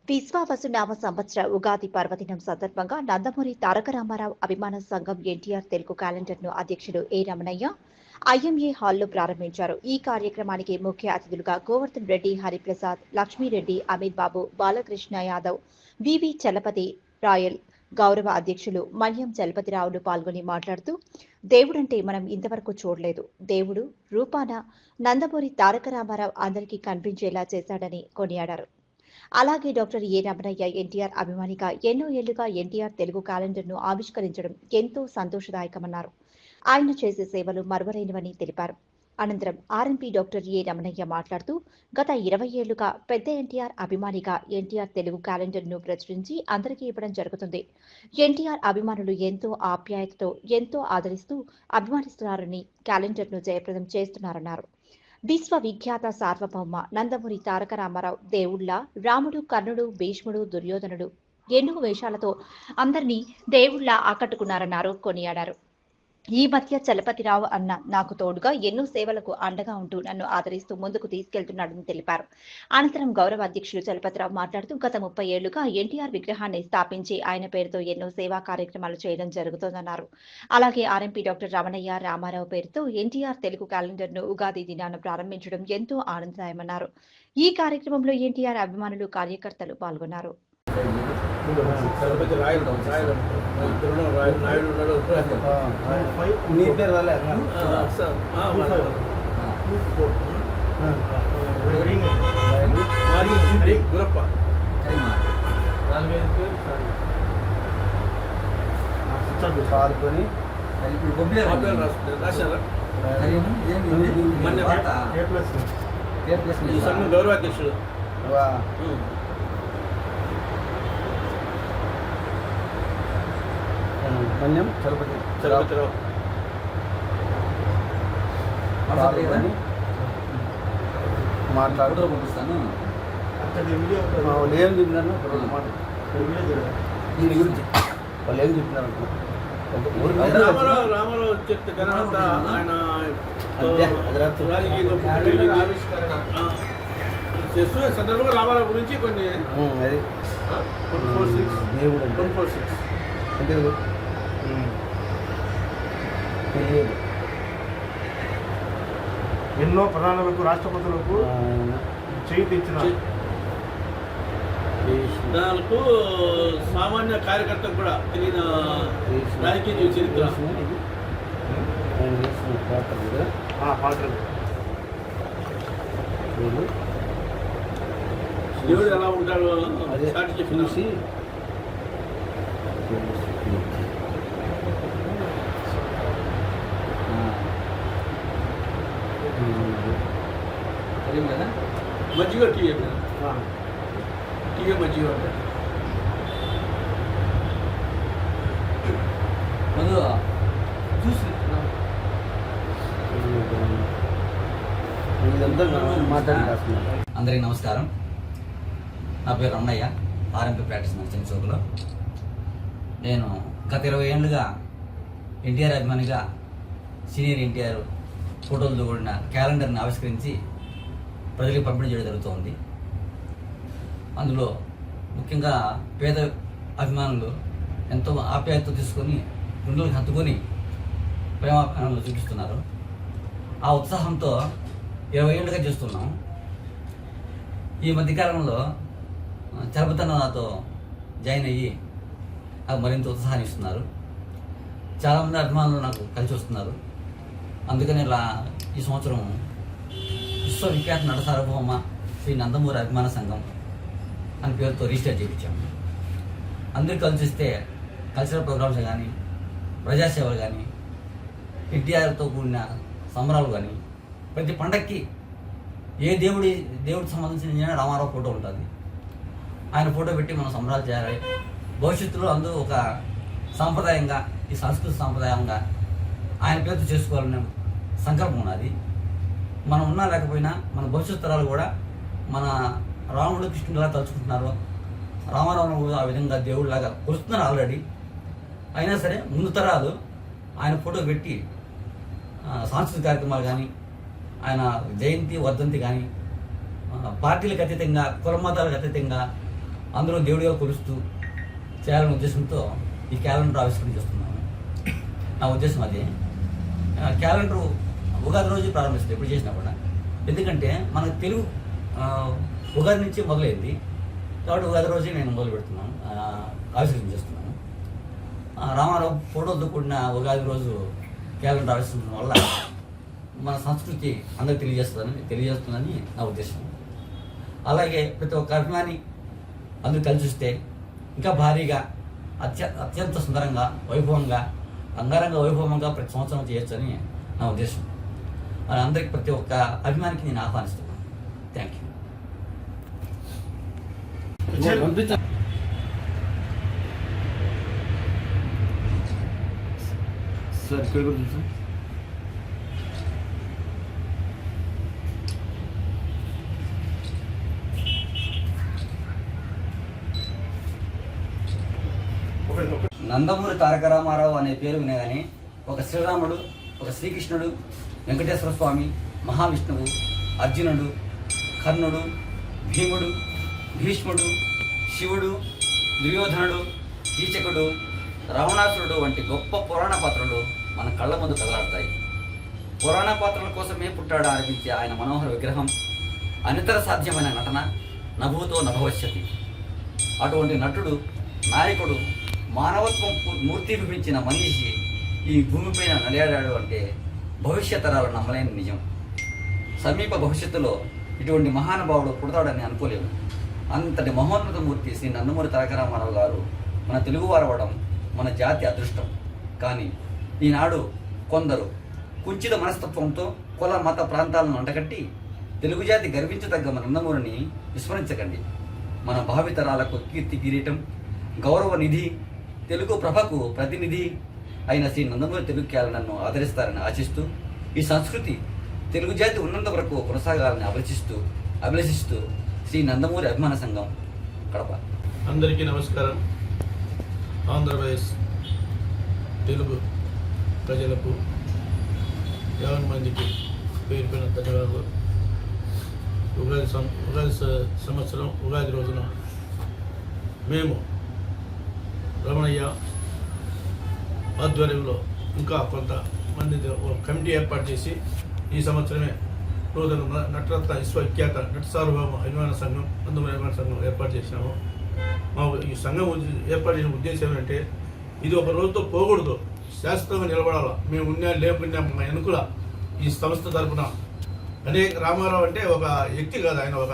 విశ్వావసునామ సంవత్సర ఉగాది పర్వదినం సందర్భంగా నందమూరి తారక రామారావు అభిమాన సంఘం ఎన్టీఆర్ తెలుగు క్యాలెండర్ను అధ్యక్షుడు ఏ రమణయ్య ఐఎంఏ హాల్లో ప్రారంభించారు. ఈ కార్యక్రమానికి ముఖ్య అతిథులుగా గోవర్ధన్ రెడ్డి, హరిప్రసాద్, లక్ష్మీరెడ్డి, అమీర్ బాబు, బాలకృష్ణ యాదవ్, వివి చలపతి రాయల్, గౌరవ అధ్యక్షులు మన్యం చలపతిరావులు పాల్గొని మాట్లాడుతూ, దేవుడంటే మనం ఇంతవరకు చూడలేదు. దేవుడు రూపాన నందమూరి తారక రామారావు అందరికీ కనిపించేలా చేశాడని కొనియాడారు. అలాగే డాక్టర్ ఏ రమణయ్య ఎన్టీఆర్ అభిమానిగా ఎన్నో ఏళ్లుగా ఎన్టీఆర్ తెలుగు క్యాలెండర్ను ఆవిష్కరించడం ఎంతో సంతోషదాయకమన్నారు. ఆయన చేసే సేవలు మరువలేనివని తెలిపారు. అనంతరం ఆర్ఎంపీ డాక్టర్ ఏ రమణయ్య మాట్లాడుతూ, గత 20 ఏళ్లుగా పెద్ద ఎన్టీఆర్ అభిమానిగా ఎన్టీఆర్ తెలుగు క్యాలెండర్ను ప్రచురించి అందరికీ ఇవ్వడం జరుగుతుంది. ఎన్టీఆర్ అభిమానులు ఎంతో ఆప్యాయతతో ఎంతో ఆదరిస్తూ అభిమానిస్తున్నారని క్యాలెండర్ను జయప్రదం చేస్తున్నారన్నారు. విశ్వవిఖ్యాత సార్వభౌమ నందమూరి తారక రామారావు దేవుళ్ల రాముడు, కర్ణుడు, భీష్ముడు, దుర్యోధనుడు ఎన్నో వేషాలతో అందరినీ దేవుళ్ల ఆకట్టుకున్నారన్నారు, కొనియాడారు. ఈ మధ్య చలపతిరావు అన్న నాకు తోడుగా ఎన్నో సేవలకు అండగా ఉంటూ నన్ను ఆదరిస్తూ ముందుకు తీసుకెళ్తున్నాడని తెలిపారు. అనంతరం గౌరవ అధ్యక్షులు చలపతిరావు మాట్లాడుతూ, గత 30 ఏళ్లుగా ఎన్టీఆర్ విగ్రహాన్ని స్థాపించి ఆయన పేరుతో ఎన్నో సేవా కార్యక్రమాలు చేయడం జరుగుతోందన్నారు. అలాగే ఆర్ఎంపీ డాక్టర్ రమణయ్య రామారావు పేరుతో ఎన్టీఆర్ తెలుగు క్యాలెండర్ను ఉగాది దినాన ప్రారంభించడం ఎంతో ఆనందదాయమన్నారు. ఈ కార్యక్రమంలో ఎన్టీఆర్ అభిమానులు, కార్యకర్తలు పాల్గొన్నారు. గౌరవాధ్యక్షుడు మన్యం చలపతిరావు మాట్లాడుతూ పంపిస్తాను. వాళ్ళు ఏం చెప్పినారు దీని గురించి, వాళ్ళు ఏం చెప్పినారు రామారావు చెప్తే తర్వాత ఆయన చేస్తూ సందర్భంగా రామారావు గురించి కొన్ని అది దేవుడు 146 ఎన్నో ప్రధానులకు, రాష్ట్రపతులకు చేయి తెచ్చిన దానికి సామాన్య కార్యకర్తకు కూడా తెలియని రాజకీయ చరిత్ర పాత్రలు. దేవుడు ఎలా ఉంటాడో సాటి చెప్పి మజ్జిగ టీ మజ్జిగ చూసి అందరికీ నమస్కారం. నా పేరు రమణయ్య, ఆర్ఎంపీ ప్రాక్టీస్ నర్సింగ్ చౌక్లో. నేను గత 20 ఏళ్ళుగా ఎన్టీఆర్ అభిమానిగా సీనియర్ ఎన్టీఆర్ ఫోటోలతో కూడిన క్యాలెండర్ని ఆవిష్కరించి ప్రజలకు పంపిణీ చేయడం జరుగుతోంది. అందులో ముఖ్యంగా పేద అభిమానులు ఎంతో ఆప్యాయతతో తీసుకొని గుండెలకు హత్తుకొని ప్రేమాభిమానాలు చూపిస్తున్నారు. ఆ ఉత్సాహంతో 20 ఏళ్ళుగా చేస్తున్నాం. ఈ మధ్యకాలంలో చలపతన్న నాతో జాయిన్ అయ్యి నాకు మరింత ఉత్సాహాన్ని ఇస్తున్నారు. చాలామంది అభిమానులు నాకు కలిసి వస్తున్నారు. అందుకని ఇలా ఈ సంవత్సరం విశ్వవిఖ్యాత నట సార్వభౌమ శ్రీ నందమూరి అభిమాన సంఘం అని పేరుతో రిజిస్టర్ చేయించాము. అందరూ కలిసి వస్తే కల్చరల్ ప్రోగ్రామ్స్ కానీ, ప్రజాసేవలు కానీ, ఎన్టీఆర్తో కూడిన సంబరాలు కానీ, ప్రతి పండక్కి ఏ దేవుడికి సంబంధించిన రామారావు ఫోటో ఉంటుంది. ఆయన ఫోటో పెట్టి మనం సంబరాలు చేయాలి. భవిష్యత్తులో అందరూ ఒక సాంప్రదాయంగా, ఈ సంస్కృతి సాంప్రదాయంగా ఆయన పేరుతో చేసుకోవాలనే సంకల్పం ఉన్నది. మనం ఉన్నా లేకపోయినా మన భవిష్యత్ తరాలు కూడా మన రాముడు, కృష్ణుడులా తలుచుకుంటున్నారు. రామారావు ఆ విధంగా దేవుడిలాగా కొలుస్తున్నారు ఆల్రెడీ. అయినా సరే ముందు తరాలు ఆయన ఫోటో పెట్టి సాంస్కృతిక కార్యక్రమాలు కానీ, ఆయన జయంతి వర్ధంతి కానీ, పార్టీలకు అతీతంగా, కుల మతాలకు అతీతంగా అందరూ దేవుడిగా కొలుస్తూ చేయాలనే ఉద్దేశంతో ఈ క్యాలెండర్ ఆవిష్కరణ చేస్తున్నాను. నా ఉద్దేశం అది. క్యాలెండర్ ఉగాది రోజు ప్రారంభిస్తుంది ఎప్పుడు చేసినా కూడా. ఎందుకంటే మన తెలుగు ఉగాది నుంచి మొదలైంది కాబట్టి ఉగాది రోజే నేను మొదలు పెడుతున్నాను, ఆవిష్కరణ చేస్తున్నాను. రామారావు ఫోటోలతో కూడిన ఉగాది రోజు క్యాలెండర్ ఆవిష్కరించడం వల్ల మన సంస్కృతి అందరికి తెలియజేస్తుందని నా ఉద్దేశం. అలాగే ప్రతి ఒక్క అభిమాని అందరూ కలిసి వస్తే ఇంకా భారీగా అత్యంత సుందరంగా వైభవంగా అంగరంగ వైభవంగా ప్రతి సంవత్సరం చేయొచ్చని నా ఉద్దేశం. అందరికి ప్రతి ఒక్క అభిమానికి నేను ఆహ్వానిస్తున్నాను. Thank you. సార్ ఇక్కడ కూడా చూసాం. నందమూరి తారక రామారావు అనే పేరు వినగానే ఒక శ్రీరాముడు, ఒక శ్రీకృష్ణుడు, వెంకటేశ్వర స్వామి, మహావిష్ణువు, అర్జునుడు, కర్ణుడు, భీముడు, భీష్ముడు, శివుడు, దుర్యోధనుడు, కీచకుడు, రావణాసురుడు వంటి గొప్ప పురాణ పాత్రలు మన కళ్ళ ముందు కదలాడతాయి. పురాణ పాత్రల కోసమే పుట్టాడు అనిపించే ఆయన మనోహర విగ్రహం అనితర సాధ్యమైన నటన నభూతో నభవిష్యతి. అటువంటి నటుడు, నాయకుడు, మానవత్వం మూర్తిభించిన మనిషి ఈ భూమిపైన నడియాడాడు అంటే భవిష్యత్ తరాలు నమ్మలేని నిజం. సమీప భవిష్యత్తులో ఇటువంటి మహానుభావుడు పుడతాడని అనుకోలేము. అంతటి మహోన్నత మూర్తి శ్రీ నందమూరి తారక రామారావు గారు మన తెలుగువారవడం మన జాతి అదృష్టం. కానీ ఈనాడు కొందరు కుంచిత మనస్తత్వంతో కుల మత ప్రాంతాలను అంటగట్టి తెలుగు జాతి గర్వించదగ్గ మన నందమూరిని విస్మరించకండి. మన భావితరాలకు కీర్తి కిరీటం, గౌరవ నిధి, తెలుగు ప్రభకు ప్రతినిధి అయిన శ్రీ నందమూరి తెలుగు క్యాలెండర్ను ఆదరిస్తారని ఆశిస్తూ ఈ సంస్కృతి తెలుగు జాతి ఉన్నంత వరకు కొనసాగాలని అభిలషిస్తూ శ్రీ నందమూరి అభిమాన సంఘం కడప. అందరికీ నమస్కారం. ఆంధ్రప్రదేశ్ తెలుగు ప్రజలకు 50 మందికి పేరు పైన ధన్యవాదాలు. ఉగాది సంవత్సరం ఉగాది రోజున మేము రమణయ్య ఆధ్వర్యంలో ఇంకా కొంతమంది కమిటీ ఏర్పాటు చేసి ఈ సంవత్సరమే నూతన నటరత్న విశ్వవిఖ్యాత నట సార్వభౌమ అభిమాన సంఘం నందమూరి అభిమాన సంఘం ఏర్పాటు చేసినాము. మా ఈ సంఘం ఏర్పాటు చేసిన ఉద్దేశం ఏంటంటే ఇది ఒక రోజుతో పోకూడదు, శాశ్వతంగా నిలబడాలి. మేము ఉన్నా లేకున్నా మా వెనుకల ఈ సంస్థ తరపున రామారావు అంటే ఒక వ్యక్తి కాదు, ఆయన ఒక